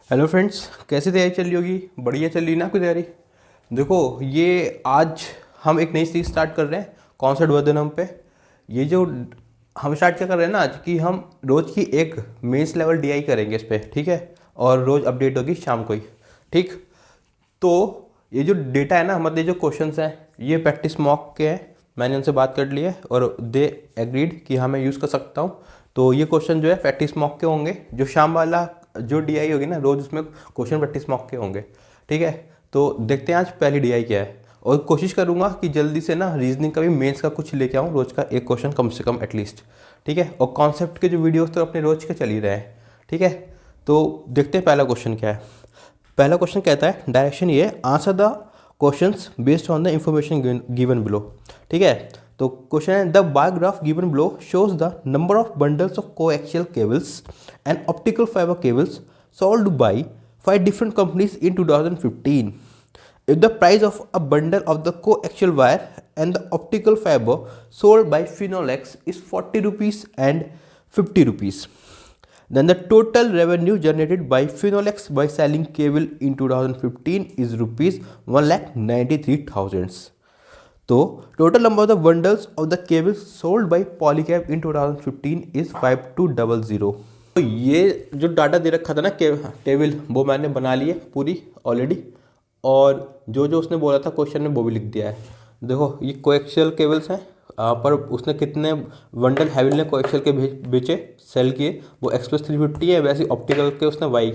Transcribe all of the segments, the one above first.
Hello friends, कैसी तैयारी चल रही होगी? बढ़िया चल रही है ना आपकी तैयारी? देखो, ये आज हम एक नई सीरीज स्टार्ट कर रहे हैं कॉन्सेप्ट वर्धनम पे। ये जो हम स्टार्ट क्या कर रहे हैं ना आज, कि हम रोज़ की एक मेंस लेवल डीआई करेंगे इस पे, ठीक है? और रोज़ अपडेट होगी शाम को ही, ठीक? तो ये जो डेटा है ना, मतलब ये जो क्वेश्चंस हैं, ये प्रैक्टिस मॉक के हैं। मैंने उनसे बात कर ली है और दे एग्रीड कि हाँ मैं यूज़ कर सकता हूँ। तो ये क्वेश्चन जो है प्रैक्टिस मॉक के होंगे। जो शाम वाला जो डीआई होगी ना, रोज़ उसमें क्वेश्चन प्रैक्टिस मॉक के होंगे, ठीक है? तो देखते हैं आज पहली डीआई क्या है। और कोशिश करूँगा कि जल्दी से ना रीजनिंग का भी मेंस का कुछ लेके आऊँ, रोज़ का एक क्वेश्चन कम से कम एटलीस्ट, ठीक है? और कॉन्सेप्ट के जो वीडियोस तो अपने रोज़ के चल ही रहे हैं, ठीक है? तो देखते हैं पहला क्वेश्चन क्या है। पहला क्वेश्चन कहता है, डायरेक्शन ये answer the questions based on the information given below, ठीक है? तो क्वेश्चन है, the bar graph given below shows the number of bundles of coaxial cables and optical fibre cables sold bye 5 different companies in 2015. If the price of a bundle of the coaxial wire and the optical fiber sold by Finolex is 40 rupees and 50 rupees, then the total revenue generated by Finolex by selling cable in 2015 is rupees 1,93,000. So total number of the bundles of the cables sold by Polycab in 2015 is 5200. तो ये जो data दे रखा था ना table, वो मैंने बना ली है पूरी ऑलरेडी। और जो जो उसने बोला था क्वेश्चन में वो भी लिख दिया है। देखो, ये कोएक्सियल केबल्स हैं, पर उसने कितने बंडल हैविल ने कोएक्सियल के बेचे, सेल किए, वो एक्सप्रेस 350 है। वैसे ऑप्टिकल के उसने वाई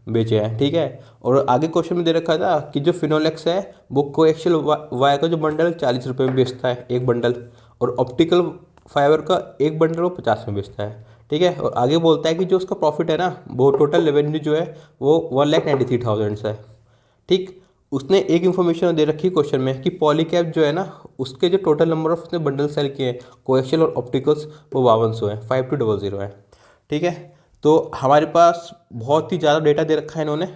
बेचे हैं, ठीक है? और आगे क्वेश्चन में दे रखा था कि जो फिनोलेक्स है वो कोएक्सियल वायर का जो बंडल 40 रुपये में बेचता है एक बंडल, और ऑप्टिकल फाइबर का एक बंडल वो 50 में बेचता है, ठीक है? और आगे बोलता है कि जो उसका प्रॉफिट है ना, वो टोटल रेवेन्यू जो है वो 1,93,000 है, ठीक? उसने एक इन्फॉर्मेशन दे रखी क्वेश्चन में कि पॉलीकैब जो है ना, उसके जो टोटल नंबर ऑफ उसने बंडल सेल किए हैं कोएक्सियल और ऑप्टिकल्स, वो 5200 है, 5200 है, ठीक है? तो हमारे पास बहुत ही ज़्यादा डेटा दे रखा है इन्होंने,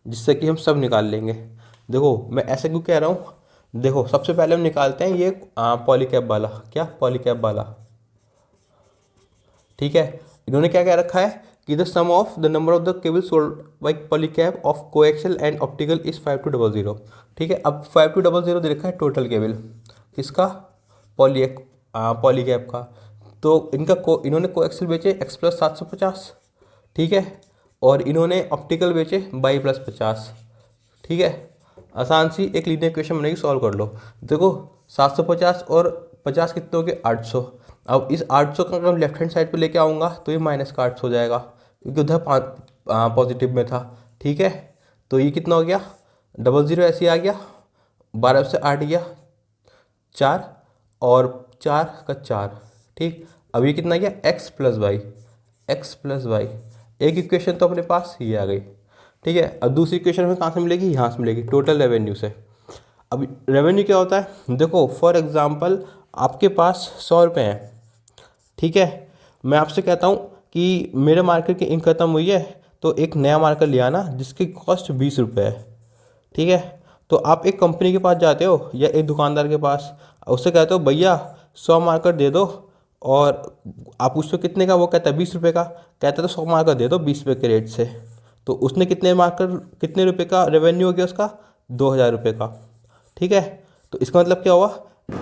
जिससे कि हम सब निकाल लेंगे। देखो, मैं ऐसे क्यों कह रहा हूँ, देखो सबसे पहले हम निकालते हैं ये पॉलीकैब वाला, क्या पॉलीकैब वाला, ठीक है? इन्होंने क्या कह रखा है कि the sum of the number of the cable sold by Polycab of coaxial and optical is 5200, ठीक है? अब 5200 दे रखा है टोटल केबल किसका, पॉलीकैब का। तो इन्होंने कोएक्सियल बेचे एक्सप्रेस 750, ठीक है? और इन्होंने ऑप्टिकल बेचे 22+50, ठीक है? आसान सी एक लीनियर इक्वेशन बनेगी, सॉल्व कर लो। देखो, 750 और 50 कितने हो गए, 800। अब इस 800 का अगर हम लेफ्ट हैंड साइड पे लेके आऊँगा तो ये माइनस का 800 हो जाएगा, क्योंकि उधर पॉजिटिव में था, ठीक है? तो ये कितना हो गया, 00 ऐसे ही आ गया, 12 से 8 गया 4, और 4 का 4, ठीक? अब ये कितना गया, x plus Y, X plus Y. एक इक्वेशन तो अपने पास ये आ गई, ठीक है? अब दूसरी इक्वेशन में कहाँ से मिलेगी, यहाँ से मिलेगी, टोटल रेवेन्यू से। अब रेवेन्यू क्या होता है, देखो फॉर एग्जांपल आपके पास 100 रुपये हैं, ठीक है? मैं आपसे कहता हूँ कि मेरे मार्केट की इंक खत्म हुई है, तो एक नया मार्कर ले आना जिसकी कॉस्ट 20 रुपये है, ठीक है? तो आप एक कंपनी के पास जाते हो या एक दुकानदार के पास, उससे कहते हो भैया 100 मार्कर दे दो, और आप पूछते हो कितने का, वो कहता है 20 रुपये का, कहता है तो 100 मार्कर दे दो 20 रुपये के रेट से। तो उसने कितने मार्कर, कितने रुपए का रेवेन्यू हो गया उसका, 2000 रुपये का, ठीक है? तो इसका मतलब क्या हुआ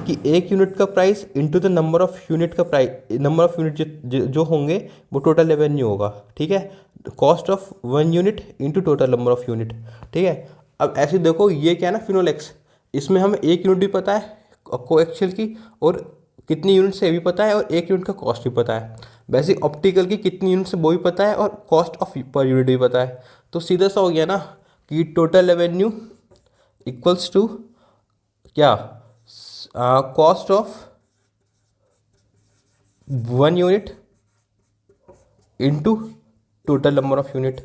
कि एक यूनिट का price into the number of unit का प्राइस, नंबर ऑफ यूनिट जो होंगे वो टोटल रेवेन्यू होगा, ठीक है? Cost of 1 unit into total number of unit, ठीक है? अब ऐसे देखो, ये क्या है ना फिनोलेक्स, इसमें हमें एक यूनिट भी पता है कोएक्सियल की, और कितनी यूनिट से भी पता है, और एक यूनिट का कॉस्ट भी पता है। वैसे ऑप्टिकल की कितनी यूनिट से वो भी पता है, और कॉस्ट ऑफ पर यूनिट भी पता है। तो सीधा सा हो गया ना कि टोटल रेवेन्यू इक्वल्स टू क्या, cost of 1 unit into total number of unit,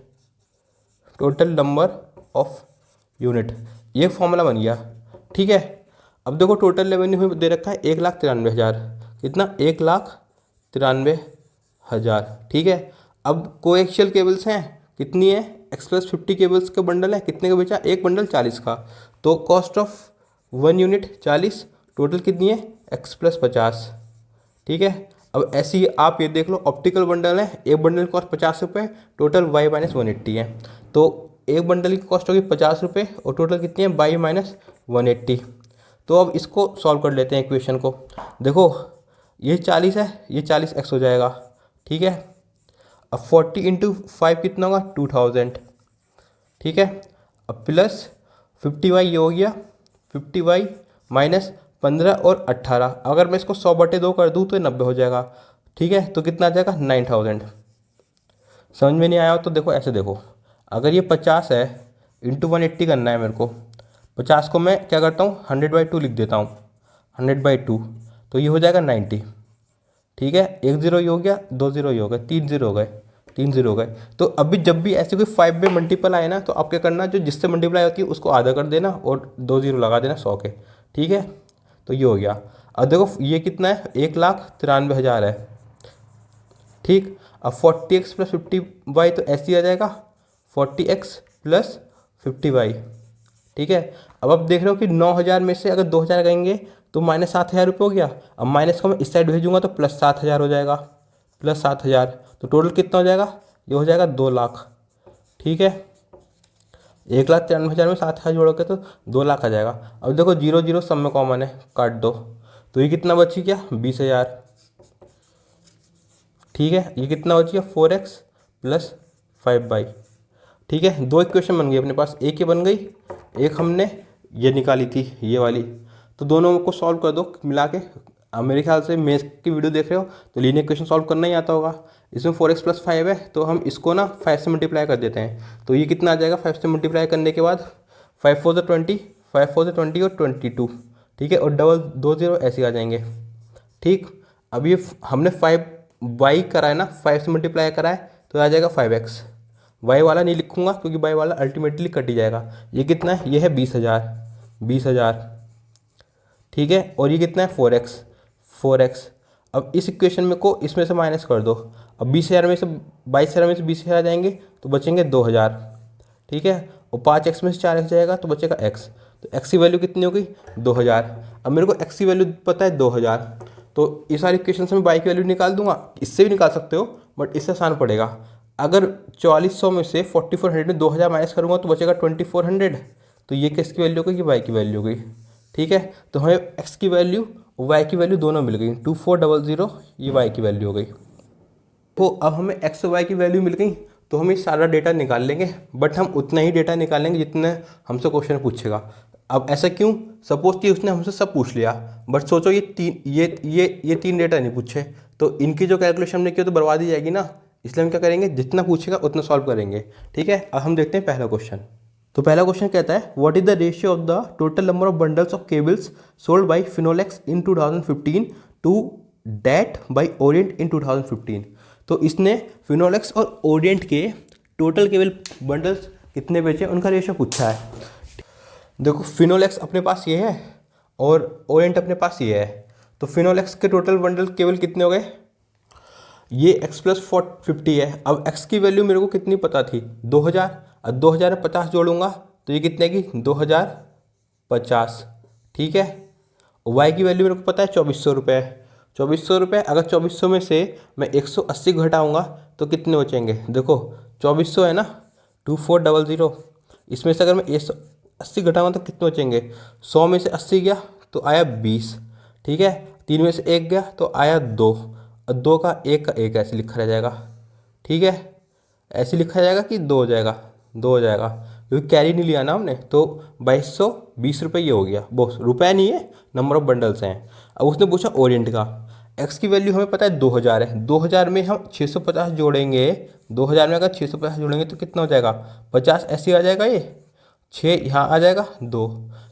total number of unit, ये फॉर्मूला बन गया, ठीक है? अब देखो टोटल रेवेन्यू दे रखा है 1,93,000, कितना, 1,93,000, ठीक है? अब कोएक्सियल केबल्स हैं कितनी है, एक्सप्रेस 50 केबल्स का बंडल है, कितने का बेचा, एक बंडल 40 का। तो कॉस्ट ऑफ 1 यूनिट 40, टोटल कितनी है, एक्सप्रेस 50, ठीक है? अब ऐसे ही आप ये देख लो, ऑप्टिकल बंडल है, एक बंडल कॉस्ट 50 रुपये, टोटल y-180 है। तो एक बंडल की कॉस्ट होगी 50 रुपये और टोटल कितनी है बाई माइनस 180। तो अब इसको सॉल्व कर लेते हैं इक्वेशन को। देखो ये 40 है, ये 40x हो जाएगा, ठीक है। अब 40 इंटू 5 कितना होगा 2000, ठीक है। अब प्लस 50y ये हो गया, 50y माइनस 15 और 18, अगर मैं इसको 100/2 कर दूँ तो 90 हो जाएगा, ठीक है। तो कितना आ जाएगा 9000। समझ में नहीं आया हो तो देखो ऐसे देखो, अगर ये 50 है इंटू 180 करना है मेरे को, 50 को मैं क्या करता हूँ 100/2 लिख देता हूँ, 100/2 तो ये हो जाएगा 90, ठीक है। 1 0 ये हो गया, 2 0 ये हो गए, 3 0 हो गए, 3 0 हो गए। तो अभी जब भी ऐसे कोई 5 में मल्टीपल आए ना तो आप क्या करना, जो जिससे मल्टीप्लाई होती है उसको आधा कर देना और 2 0 लगा देना 100 के, ठीक है। तो ये हो गया। अब देखो ये कितना है 1,93,000 है, ठीक। अब 40x प्लस 50y तो ऐसे ही आ जाएगा 40x प्लस 50y, ठीक है। अब आप देख रहे हो कि 9000 में से अगर 2000 कहेंगे तो माइनस 7000 रुपये हो गया। अब माइनस को मैं इस साइड भेजूंगा तो प्लस 7000 हो जाएगा, प्लस 7000, तो टोटल कितना हो जाएगा, ये हो जाएगा 2 लाख, ठीक है। 1,93,000 में 7000 जोड़ोगे तो 2 लाख आ जाएगा। अब देखो 0 0 सब में कॉमन है, काट दो, तो ये कितना बची क्या 20,000, ठीक है। ये कितना बच गया 4x प्लस 5y, ठीक है। दो इक्वेशन बन गई अपने पास, एक ये बन गई, एक हमने ये निकाली थी ये वाली, तो दोनों को सॉल्व कर दो मिला के। अब मेरे ख्याल से मेथ्स की वीडियो देख रहे हो तो लीनियर इक्वेशन सॉल्व करना ही आता होगा। इसमें 4x प्लस 5 है तो हम इसको ना 5 से मल्टीप्लाई कर देते हैं, तो ये कितना आ जाएगा 5 से मल्टीप्लाई करने के बाद 5 4 ज़ा 20, 5 4 ज़ा 20 और 22, ठीक है। और डबल 2 0 ऐसे आ जाएंगे, ठीक। अब ये हमने 5y करा है ना, 5 से मल्टीप्लाई करा है तो आ जाएगा 5x। वाई वाला नहीं लिखूंगा क्योंकि वाई वाला अल्टीमेटली कट ही जाएगा। ये कितना है, ये है 20,000, 20,000, ठीक है। और ये कितना है 4x, 4x। अब इस इक्वेशन में को इसमें से माइनस कर दो, अब 20,000 में से 22,000 में से 20,000 जाएंगे तो बचेंगे 2,000, ठीक है। और 5x में से 4x जाएगा तो बचेगा x, तो x की वैल्यू कितनी हो गई 2,000। अब मेरे को x की वैल्यू पता है 2,000, तो इस सारी इक्वेशन से मैं y की वैल्यू निकाल दूंगा, इससे भी निकाल सकते हो बट इससे आसान पड़ेगा। अगर 4400 में से 4400 में 2000 माइनस करूँगा तो बचेगा 2400, तो ये किसकी वैल्यू हो गई, ये वाई की वैल्यू हो गई, ठीक है। तो हमें एक्स की वैल्यू और वाई की वैल्यू दोनों मिल गई, 2400 ये वाई की वैल्यू हो गई। तो अब हमें एक्स और वाई की वैल्यू मिल गई तो हम ये सारा डेटा निकाल लेंगे, बट हम उतना ही डेटा निकालेंगे जितना हमसे क्वेश्चन पूछेगा। अब ऐसा क्यों, सपोज कि उसने हमसे सब पूछ लिया बट सोचो ये तीन डेटा नहीं पूछे तो इनकी जो कैलकुलेशन हमने की तो बर्बाद ही जाएगी ना, इसलिए हम क्या करेंगे जितना पूछेगा उतना सॉल्व करेंगे, ठीक है। अब हम देखते हैं पहला क्वेश्चन। तो पहला क्वेश्चन कहता है what is the ratio of the total number of bundles of cables sold by Finolex in 2015 to date by Orient in 2015। तो इसने फिनोलेक्स और ओरिएंट के टोटल केबल बंडल्स कितने बेचे उनका रेशियो पूछा है। देखो फिनोलेक्स अपने पास ये है और ओरिएंट अपने पास ये है, तो फिनोलेक्स के टोटल बंडल केवल कितने हो गए, ये x प्लस 50 है। अब x की वैल्यू मेरे को कितनी पता थी 2000, अब 2000 में 50 जोड़ूंगा तो ये कितने की 2050, ठीक है। y की वैल्यू मेरे को पता है 2400 रुपये, 2400 रुपये। अगर 2400 में से मैं 180 घटाऊंगा तो कितने बचेंगे, देखो 2400 है ना 2400, इसमें से अगर मैं 180 घटाऊंगा तो कितने बचेंगे, 100 में से 80 गया तो आया 20, ठीक है। 3 में से 1 गया तो आया 2, और 2 का 1 का 1 ऐसे लिखा रह जाएगा, ठीक है। ऐसे लिखा जाएगा कि 2 हो जाएगा, 2 हो जाएगा क्योंकि कैरी नहीं लिया ना हमने, तो 2220 रुपये ये हो गया, वो रुपये नहीं है नंबर ऑफ बंडल्स हैं। अब उसने पूछा ओरिएंट का, एक्स की वैल्यू हमें पता है 2000 है, 2000 में हम 650 जोड़ेंगे, 2000 में अगर 650 जोड़ेंगे तो कितना हो जाएगा 50 ऐसे आ जाएगा, ये 6 यहाँ आ जाएगा 2,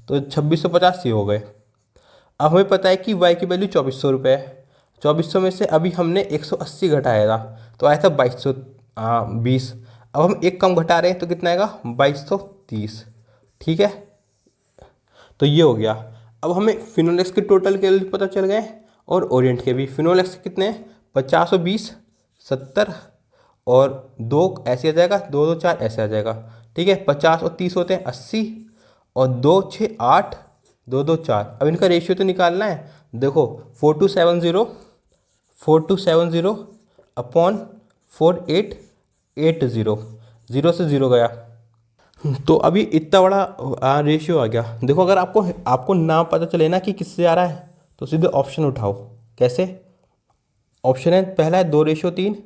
तो 2650 ये हो गए। अब हमें पता है कि y की वैल्यू 2400 रुपये है, 2400 में से अभी हमने 180 घटाया था तो आया था 2220, अब हम एक कम घटा रहे हैं तो कितना आएगा 2230, ठीक है। तो ये हो गया। अब हमें फिनोलेक्स के टोटल के पता चल गए और ओरिएंट के भी। फिनोलेक्स कितने हैं 50 और 20 70 और 2 ऐसे आ जाएगा, 2 2 4 ऐसे आ जाएगा, ठीक है। 50 और 30 होते हैं 80 और 2 6 8 2 2 4। अब इनका रेशियो तो निकालना है, देखो 4270 अपॉन 4880, 0 से 0 गया तो अभी इतना बड़ा रेशियो आ गया। देखो अगर आपको आपको ना पता चले ना कि किससे आ रहा है, तो सीधे ऑप्शन उठाओ। कैसे? ऑप्शन है, पहला है 2:3,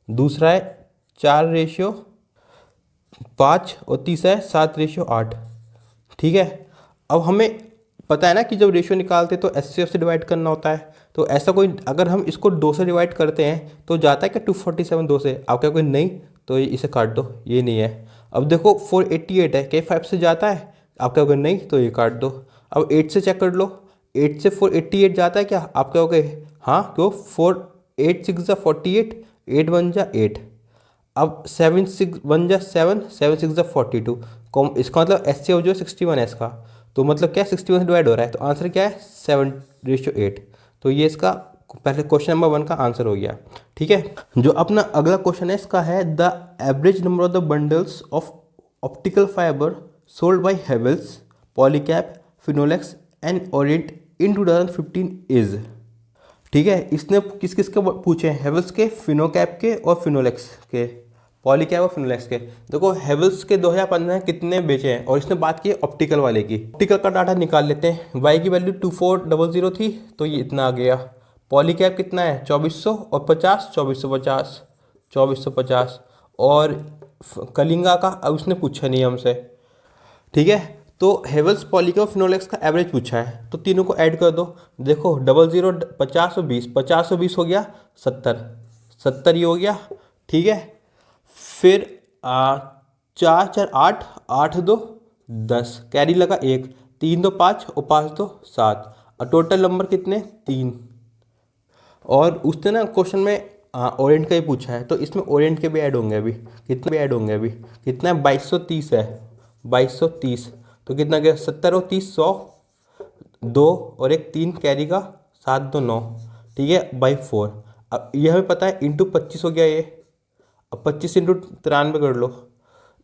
दूसरा है 4:5 और तीसरा है 7:8। ठीक है। अब हमें पता है ना कि जब रेशियो निकालते हैं तो एचसीएफ से डिवाइड करना होता है। तो ऐसा कोई, अगर हम इसको 2 से डिवाइड करते हैं तो जाता है क्या 247 2 से? आप क्या कोई नहीं, तो इसे काट दो, ये नहीं है। अब देखो 488 है, क्या 5 से जाता है? आप क्या कहोगे नहीं, तो ये काट दो। अब 8 से चेक कर लो, 8 से 488 जाता है क्या? आप क्या कहोगे हाँ, क्यों? 4 8 6 48, 8 1 8। अब 7 6 1 7, 7 6 42। कॉम इसका मतलब एस सी जो 61 है इसका, तो मतलब क्या 61 से डिवाइड हो रहा है, तो आंसर क्या है 7:8। तो ये इसका पहले क्वेश्चन नंबर 1 का आंसर हो गया। ठीक है। जो अपना अगला क्वेश्चन है इसका है the average number of the bundles of optical fibre sold by Havells, Polycab, Finolex and Orient in 2015 is. ठीक है। इसने किस किस के पूछे हैं? हेवल्स के, फिनोकैप के और फिनोलेक्स के, पॉलीकैब और फिनोलेक्स के। देखो हेवल्स के 2015 में कितने बेचे हैं, और इसने बात की ऑप्टिकल वाले की। ऑप्टिकल का डाटा निकाल लेते हैं। वाई की वैल्यू 2400 थी, तो ये इतना आ गया। पॉलीकैब कितना है 2400, और 50 2450, 2450। और कलिंगा का अब उसने पूछा नहीं हमसे। ठीक है। तो हेवल्स, पॉलीकैब और फिनोलेक्स का एवरेज पूछा है, तो तीनों को ऐड कर दो। देखो 00, 50 और 20, 50 और 20 हो गया 70, 70 ही हो गया। ठीक है। फिर 4 4 8, 8 2 10, कैरी लगा 1, 3 2 5 और 5 2 7, और टोटल नंबर कितने 3। और उसने ना क्वेश्चन में ओरिएंट का ही पूछा है, तो इसमें ओरिएंट के भी ऐड होंगे अभी। कितने भी ऐड होंगे अभी? कितना है 2230 है, 2230। तो कितना गया 70 और 30 100, 2 और 1 3 कैरी का, 7 2 9। ठीक है, बाई 4। अब ये हमें पता है इंटू 25 हो गया ये। अब 25 इंटू 93 कर लो।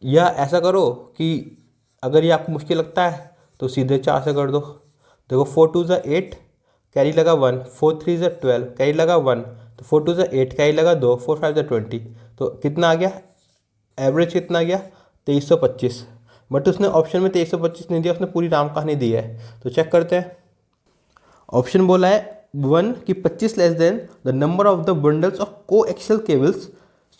या ऐसा करो कि अगर ये आपको मुश्किल लगता है तो सीधे 4 से कर दो। देखो 4 2 8, कैरी लगा 1, 4 3 12, कैरी लगा 1, तो 4 2 8, कैरी लगा 2, 4 5 20। तो कितना आ गया एवरेज? कितना आ गया 2325। बट उसने ऑप्शन में 2325 नहीं दिया, उसने पूरी राम कहानी दी है। तो चेक करते हैं। ऑप्शन बोला है 1 कि 25 less than the number of the bundles of coaxial cables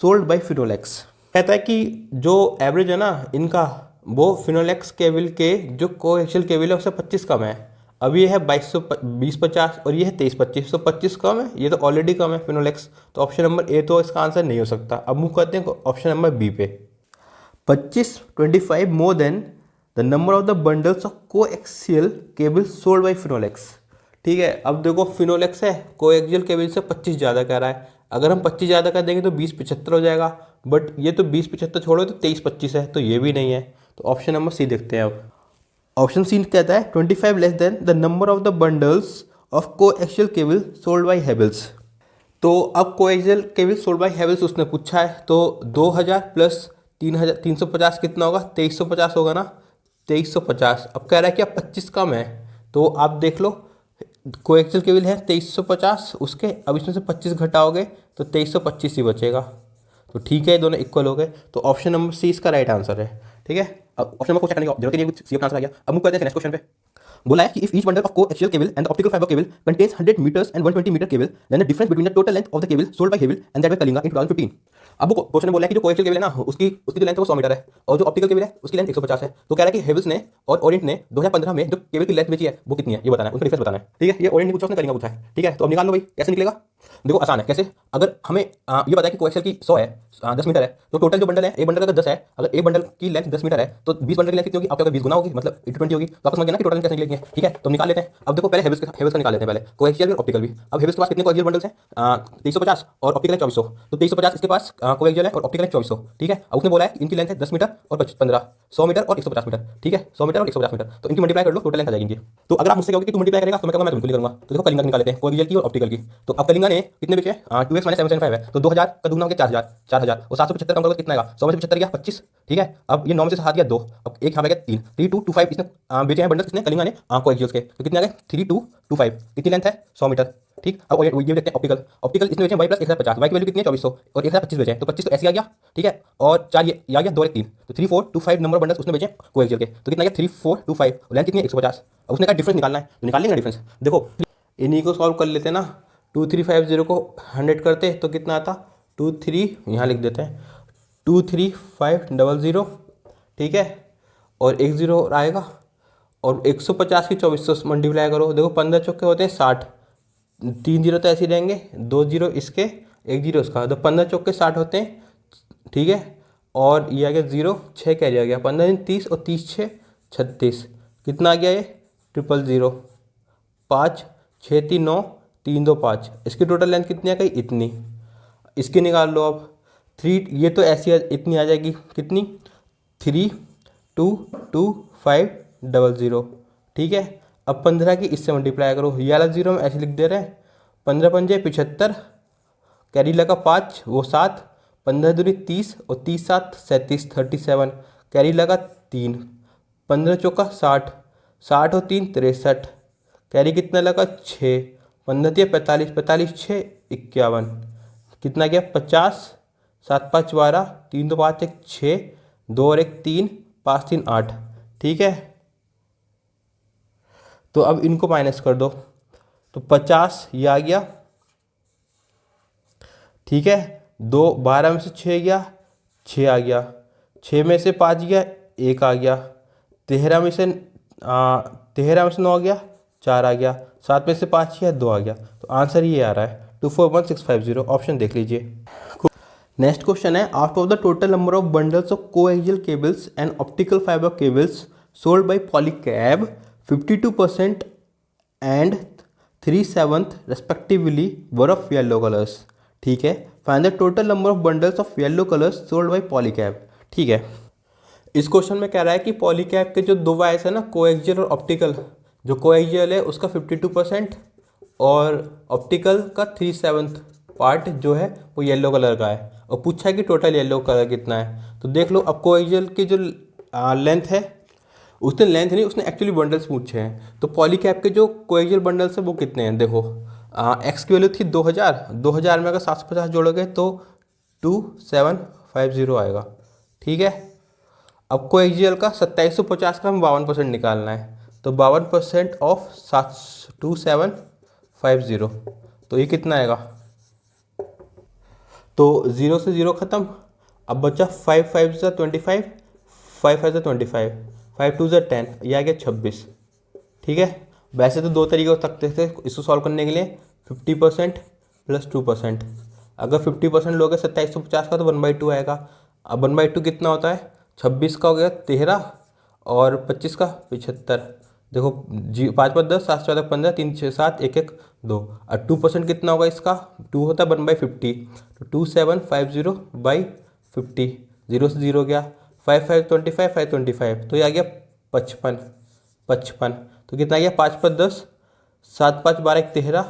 sold by Finolex. कहता है कि जो एवरेज है ना इनका, वो फिनोलेक्स केबल के जो को एक्सल केबल है उससे 25 कम है। अब ये है 2250 और ये है 2325, तो 25 कम है, ये तो ऑलरेडी कम है फिनोलेक्स। तो ऑप्शन नंबर ए तो इसका आंसर नहीं हो सकता। अब मूव करते हैं ऑप्शन नंबर बी पे। 25 more than the number of the bundles of coaxial cable sold by Finolex. ठीक है। अब देखो फिनोलेक्स है, को एक्सियल केबल से 25 ज़्यादा कह रहा है। अगर हम 25 ज़्यादा कर देंगे तो 2075 हो जाएगा, बट ये तो 2075 छोड़ो तो 2325 है, तो ये भी नहीं है। तो ऑप्शन नंबर सी देखते हैं अब। ऑप्शन सी कहता है 25 less than the number of the bundles of coaxial cable sold by Havells. तो अब coaxial cable sold by Havells उसने पूछा है, तो 2000 प्लस 3000, 350 कितना होगा 2350 होगा ना, 2350। अब कह रहा है कि अब 25 कम है, तो आप देख लो कोएक्सियल केबल है 2350 उसके, अब इसमें से 25 घटाओगे तो 2325 ही बचेगा। तो ठीक है, दोनों इक्वल हो गए। तो ऑप्शन नंबर सी इसका राइट आंसर है। ठीक है। अब ऑप्शन नंबर को चेक करने की जरूरत नहीं है, सी अपना आंसर आ गया। अब मूव करते हैं नेक्स्ट क्वेश्चन पे। बोला है कि if each bundle of coaxial cable and optical fibre cable contains 100 metres and 120 metre cable, then the difference between the total length of the cable sold by Havel and that by Kalinga in 2015। अब वो question में बोला है कि जो coaxial cable है ना उसकी जो लेंथ है वो 100 मीटर है, और जो ऑप्टिकल केबल है उसकी लेंथ 150 है। तो कह रहा है कि हेवल्स ने और ओरिएंट ने 2015 में जो केबल की लेंथ बेची है वो कितनी है, ये बताना है, उनका डिफरेंस बताना है। ठीक है। ये ओरिएंट ने पूछा, उसने कलिंगा पूछा है। ठीक है। तो अब निकाल लो भाई, कैसे निकलेगा? देखो आसान है। कैसे? अगर हमें ये पता है कि कोएक्सियल की 100 है, 10 मीटर है, तो टोटल जो बंडल है एक बंडल का 10 है, अगर एक बंडल की लेंथ 10 मीटर है तो 20 बंडल की लेंथ कितनी होगी? आपके अगर 20 गुना होगी मतलब 20 होगी। तो आपको समझ गया ना कि टोटल कैसे निकलेंगे। ठीक है। तो निकाल लेते हैं। अब देखो पहले हेवल्स का निकाल लेते हैं, पहले कोएक्सियल भी और ऑप्टिकल भी। अब हेवल्स के पास कितने कोएक्सियल बंडल्स हैं 2350 और ऑप्टिकल है 2400, तो 2350 इसके पास कोएक्सियल है और ऑप्टिकल है 2400। ठीक है। अब उसने बोला है इनकी लेंथ है 10 मीटर और 15, 100 मीटर और 150 मीटर। ठीक है। 100 मीटर और 150 मीटर, तो इनकी मल्टीप्लाई कर लो, टोटल लेंथ आ जाएगी इनकी। तो अगर आप मुझसे कहोगे कि तू मल्टीप्लाई करेगा, तो मैं कहूँगा मैं बिल्कुल करूँगा। तो देखो कलिंगा निकाल लेते हैं, कोएक्सियल की और ऑप्टिकल की। तो अब कलिंगा ने कितने बेचे? 2x - 775 है, तो 2000 का दुगना हो गया 4000, 4000 और 775 कम करोगे कितना आएगा? 100 में से 75 गया 25। ठीक है। अब ये 9 में से 7 गया 2, अब एक यहाँ पे गया 3, 3225 इसने बेचे हैं बंडल किसने? कलिंगा ने कोएक्सियल के। तो कितने आ गए 3225। कितनी लेंथ है 100 मीटर। ठीक। अब ये देखते हैं ऑप्टिकल। ऑप्टिकल इसमें बेचे वाई प्लस 1050, वाई की वैल्यू कितनी है 2400 और 1025 बेचे, तो 25 तो ऐसे आ गया, ठीक है। और 4 ये आ गया, 2 और 1 3, तो 3425 नंबर बंडल्स उसने बेचे कोएक्सियल के, तो कितना आ गया 3425, लेंथ कितनी है 150। अब उसने कहा डिफरेंस निकालना है, तो निकाल लेंगे डिफरेंस। देखो इन्हीं को सॉल्व कर लेते हैं ना, 2350 को 100 करते तो कितना आता, 23 यहाँ लिख देते हैं 23500, ठीक है। और एक जीरो और आएगा, और 150 की 2400 मल्टीप्लाई करो, देखो 15 चौके होते हैं 60, 3 जीरो तो ऐसे ही रहेंगे, 2 जीरो इसके 1 जीरो इसका, तो 15 चौके 60 होते हैं, ठीक है। और ये आ गया 0, 6 कैरी आ गया, 15 30 और 30 6 36, कितना आ गया ये 000, 5 6 3 9 3 2 5, इसकी टोटल लेंथ कितनी आ गई इतनी, इसकी निकाल लो अब 3, ये तो ऐसी इतनी आ जाएगी कितनी 322500, ठीक है। अब 15 की इससे मल्टीप्लाई करो, ये वाला जीरो में ऐसे लिख दे रहे हैं, 15 पंजे 75, कैरी लगा 5 वो 7, 15 दूनी 30 और 30 7 37 37, कैरी लगा 3, 15 चौका 60, 60 और 3 63, कैरी कितना लगा 6, 15 दिया 45, 45 6 51, कितना गया 50, 7 5 12, 3 2 5 1 6, 2 और 1 3, 5 3 8, ठीक है। तो अब इनको माइनस कर दो, तो 50 ये आ गया, ठीक है। 2 12 में से 6 गया, 6 आ गया, 6 में से 5 गया 1 आ गया, 13 में से 9 गया 4 आ गया, 7 में से 5 गया 2 आ गया, तो आंसर ये आ रहा है 241650, ऑप्शन देख लीजिए। नेक्स्ट क्वेश्चन है, out of the total number of bundles of coaxial cables and optical fibre cables sold by Polycab 52% and 3/7 respectively were of yellow colours, ठीक है। Find the total number of bundles of yellow colours sold by Polycab, ठीक है। इस question में कह रहा है कि पॉलीकैब के जो दो वायर्स है ना, कोएक्सियल और ऑप्टिकल, जो कोएक्सियल है उसका 52% और ऑप्टिकल का 3/7 पार्ट जो है वो येलो कलर का है, और पूछा है कि टोटल येलो कलर कितना है। तो देख लो, अब कोएक्सियल की जो लेंथ है, उसने लेंथ नहीं, उसने एक्चुअली बंडल्स पूछे हैं। तो पॉलीकैब के जो कोएक्सियल बंडल्स है वो कितने हैं, देखो एक्स की वैल्यू थी 2000, 2000 में अगर 750 जोड़ोगे तो 2750 आएगा, ठीक है। अब कोएक्सियल का 2750 का हम 52% निकालना है, तो 52% ऑफ 2750, तो ये कितना आएगा, तो 0 से 0 ख़त्म। अब बचा 5 5 ज़ा 25, 5 5 ज़ा 25, 5 2 ज़ा 10, ये आ गया 26, ठीक है। वैसे तो दो तरीके हो सकते थे इसको सॉल्व करने के लिए, 50% प्लस 2%। अगर 50% लोगे 2750 का तो 1/2 आएगा। अब 1/2 कितना होता है, 26 का हो गया 13 और 25 का 75। देखो 5 5 10, 7 14 15, 3 6 7 1 1 2, और 2% कितना होगा इसका, 2 होता है 1/50, तो 2750/50, 0 से 0 गया, 5 5 25, 5 25, तो ये आ गया 55 55, तो कितना आ गया 5 5 10, 7 5 12 1 13,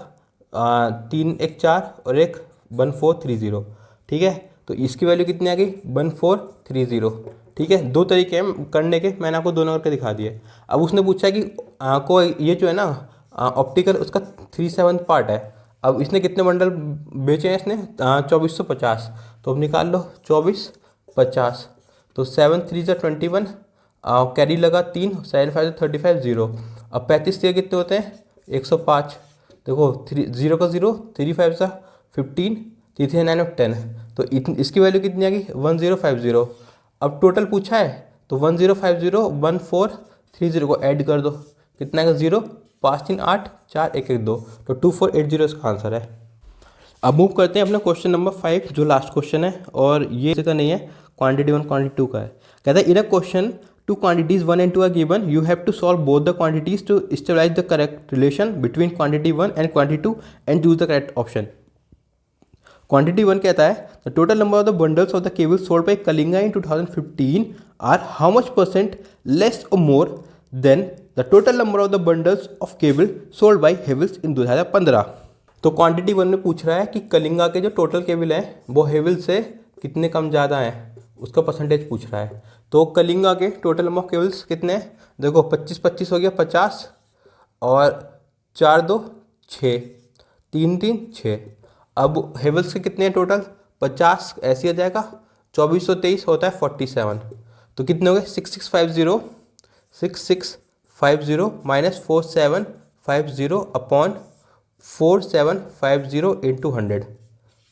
3 1 4 और 1 1430, ठीक है। तो इसकी वैल्यू कितनी आ गई 1430, ठीक है। दो तरीके हैं करने के, मैंने आपको दोनों करके दिखा दिए। अब उसने पूछा कि कोई ये जो है ना ऑप्टिकल, उसका 3/7 पार्ट है। अब इसने कितने बंडल बेचे हैं इसने, 2450, तो अब निकाल लो 2450, तो 7 3 ज़ा 21, कैरी लगा 3, 7 5 ज़ा 35 0। अब 35 से कितने होते हैं 105, देखो 3 0 का 0, 3 5 ज़ा 15, 3 3 9 और 10, तो इसकी वैल्यू कितनी आ गई 1050। अब टोटल पूछा है तो 1050 1430 को ऐड कर दो, कितना है 0 5 3 8 4 1 1 2, तो 2480 इसका आंसर है। अब मूव करते हैं अपना क्वेश्चन नंबर 5, जो लास्ट क्वेश्चन है, और ये का नहीं है, क्वांटिटी 1 क्वांटिटी 2 का है। कहता है in a question two quantities 1 and 2 are given, you have to solve both the quantities to stabilise the correct relation between quantity 1 and quantity 2 and choose the correct option. Quantity 1 कहता है the total number of the bundles of the cable sold by Kalinga in 2015 are how much % less or more than the total number of the bundles of cable sold by Havells इन 2015। तो quantity 1 में पूछ रहा है कि कलिंगा के जो टोटल केबल हैं वो हेवल से कितने कम ज़्यादा हैं, उसका परसेंटेज पूछ रहा है। तो कलिंगा के टोटल नंबर ऑफ केबल्स कितने हैं, देखो 25 25 हो गया 50, और 4 2 6, 3 3 6। अब हेवल्स के कितने हैं टोटल? 50 ऐसे आ जाएगा, 2423 होता है 47। तो कितने हो गए? 6650 माइनस 4750 अपॉन 4750 इंटू 100।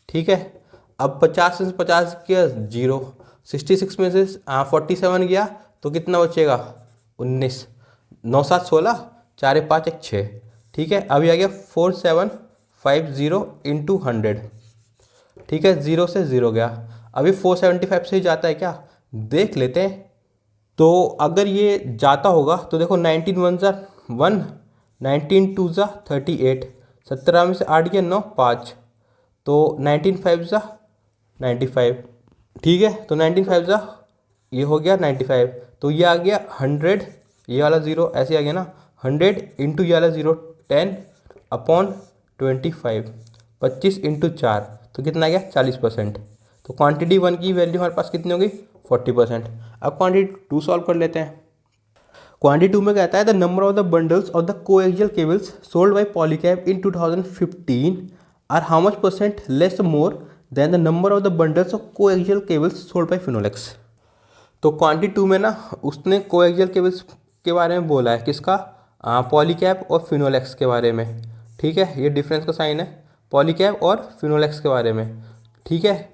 ठीक है। अब 50 में से 50 किया 0, 66 में से 47 गया तो कितना बचेगा? 19। 9 7 16, 4 1 5 1 6। ठीक है। अभी आ गया 4750 इंटू 100। ठीक है, 0 से 0 गया। अभी 475 से ही जाता है क्या, देख लेते हैं। तो अगर ये जाता होगा तो देखो 19 1 ज़ा 1, 19 2 ज़ा 38, 17 में से 8 गया 9 5, तो 19 5 ज़ा 95। ठीक है, तो 19 5 ज़ा ये हो गया 95, तो ये आ गया 100, ये वाला 0 ऐसे आ गया ना, 100 इंटू ये वाला 0 10 अपॉन 25, 25 इंटू 4, तो कितना आ गया 40%। तो क्वांटिटी 1 की वैल्यू हमारे पास कितनी होगी? 40%। अब क्वांटिटी 2 सॉल्व कर लेते हैं। क्वांटिटी 2 में कहता है the number of the bundles of the coaxial cables sold by Polycab in 2015 are how much percent less more than the number of the bundles of coaxial cables sold by Finolex. तो quantity 2 में ना उसने coaxial cables के बारे में बोला है, किसका? पॉलीकैब और फिनोलेक्स के बारे में। ठीक है, ये डिफरेंस का साइन है, पॉलीकैब और फिनोलेक्स के बारे में। ठीक है,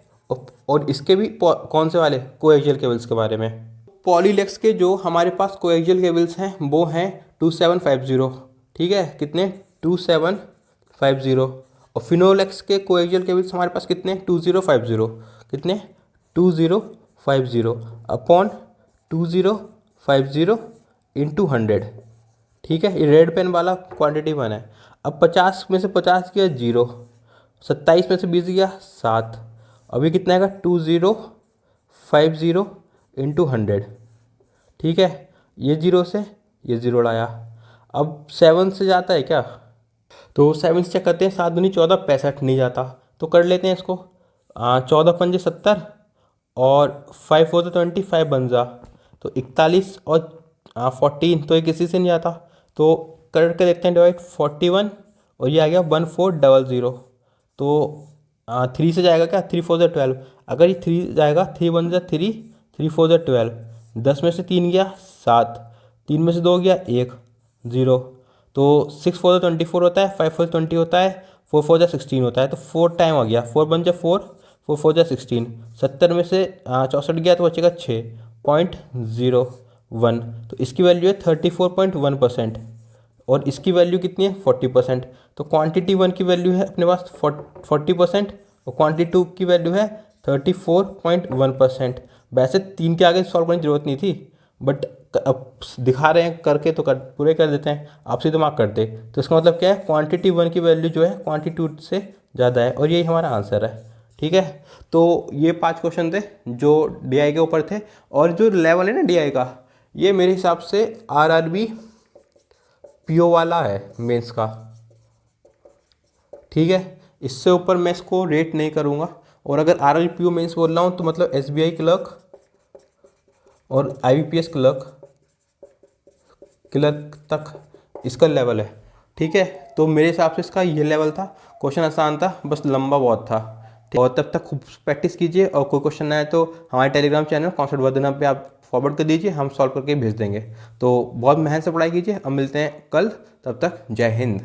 और इसके भी कौन से वाले? कोएक्सियल केबल्स के बारे में। पॉलीलेक्स के जो हमारे पास कोएक्सियल केबल्स हैं वो हैं 2750। ठीक है, कितने? 2750। और फिनोलेक्स के कोएक्सियल केबल्स हमारे पास कितने? 2050। कितने? 2050 अपॉन 2050 इंटू 100। ठीक है, ये रेड पेन वाला क्वांटिटी 1 है। अब 50 में से 50 गया 0, 27 में से 20 गया 7, अभी कितना आएगा? 2050 इंटू 100। ठीक है, ये 0 से ये 0 लाया। अब 7 से जाता है क्या? तो 7 से चेक करते हैं, 7 दूनी 14, 65 नहीं जाता, तो कर लेते हैं इसको। 14 पंजे 70 और 5 4 25 बन जा, तो 41 और 14, तो ये किसी से नहीं आता, तो करके देखते हैं डिवाइड 41, और ये आ गया 1400। तो 3 से जाएगा क्या? 3 4 12, अगर ये 3 जाएगा 3 1 3, 3 4 12, 10 में से 3 गया 7, 3 में से 2 गया 1 0, तो 6 4 24 होता है, 5 4 20 होता है, 4 4 16 होता है, तो 4 टाइम आ गया, 4 1 4, 4 4 16, 70 में से 64 गया तो बचेगा 6.01, तो इसकी वैल्यू है 34.1%, और इसकी वैल्यू कितनी है? 40%। तो क्वांटिटी 1 की वैल्यू है अपने पास 40%, और क्वांटिटी 2 की वैल्यू है 34.1%। वैसे 3 के आगे सॉल्व करने की जरूरत नहीं थी, बट अब दिखा रहे हैं करके तो पूरे कर देते हैं, आपसे दिमाग करते। तो इसका मतलब क्या है? क्वांटिटी 1 की वैल्यू जो है क्वांटिटी 2 से ज़्यादा है, और यही हमारा आंसर है। ठीक है, तो ये 5 क्वेश्चन थे जो डीआई के ऊपर थे, और जो लेवल है ना डीआई का, ये मेरे हिसाब से आरआरबी पीओ वाला है मेंस का। ठीक है, इससे ऊपर मैं इसको रेट नहीं करूँगा, और अगर आरआरबी पीओ मेंस बोल रहा हूँ तो मतलब एसबीआई क्लर्क और आईबीपीएस क्लर्क तक इसका लेवल है। ठीक है, तो मेरे हिसाब से इसका ये लेवल था। क्वेश्चन आसान था, बस लंबा बहुत था। और तब तक खूब प्रैक्टिस कीजिए, और कोई क्वेश्चन आए तो हमारे टेलीग्राम चैनल कॉन्सेप्ट वर्धना पे आप फॉरवर्ड कर दीजिए, हम सॉल्व करके भेज देंगे। तो बहुत मेहनत से पढ़ाई कीजिए। अब मिलते हैं कल, तब तक जय हिंद।